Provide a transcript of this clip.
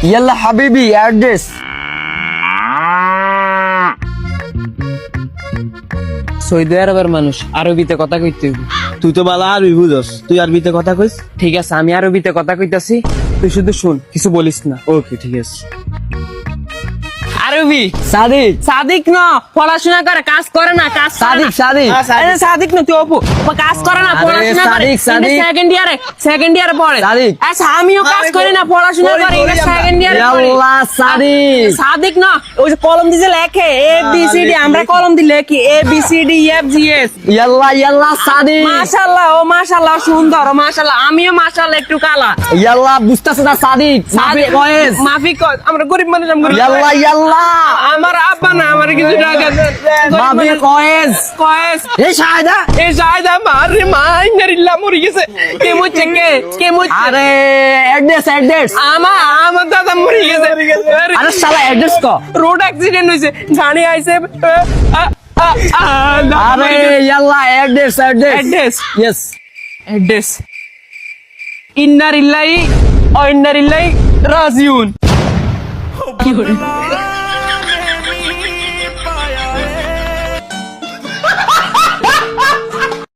ইয়াল্লা হাবিবি address. Saudi আরবের মানুষ, আরবিতে কথা কইতে হইব। তুই তো বালা আরবি বুঝস, তুই আরবিতে কথা কইস। ঠিক আছে, আমি আরবিতে কথা কইতাছি, তুই শুধু শুন, কিছু বলিস না। ওকে ঠিক আছে। আরবি। সাদিক সাদিক না, পড়াশোনা করে, কাজ করে না, কাজ করে সাদিক না। সাদিক আরে সাদিক না, তুই অপু, ও কাজ করে না, আরে পড়াশোনা করে। সাদিক, সাদিক। সেকেন্ড ইয়ারে পড়ে। সাদিক। আচ্ছা, আমিও কাজ করি না, পড়াশোনা করি, সেকেন্ড ইয়ারে পড়ি। ইয়াল্লা সাদিক। সাদিক না, ওই যে কলম দিয়ে লেখে এ বি সি ডি, আমরা কলম দিয়ে লেখি A B C D F G S. ইয়াল্লা সাদিক। মাশাআল্লাহ, ও মাশাআল্লাহ, সুন্দর, ও মাশাআল্লাহ, আমিও মাশাআল্লাহ একটু কালা। ইয়াল্লা বুঝতাছ না সাদিক। সাদিক কয়েস। মাফি কয়, আমরা গরিব মানুষ, আমরা গরিব। ইয়াল্লা আমার আব্বা না, আমার কিছু টাকা দেন। মাফি কয়েস। কয়েস এই শাহেদা। এ জায়দা মারে মা ইন্নারিল্লাহ মরে গেছে। কে মুচ্ছে, কে মুচ্ছে? আরে অ্যাড্রেস। আমার দাদা মরে গেছে। আরে শালা অ্যাড্রেস ক। রোড অ্যাক্সিডেন্ট হইছে, গাড়ি আইছে। আরে ইয়াল্লা অ্যাড্রেস। Address, yes. অ্যাড্রেস ইন্নারিল্লাহি রাজিউন। কি করে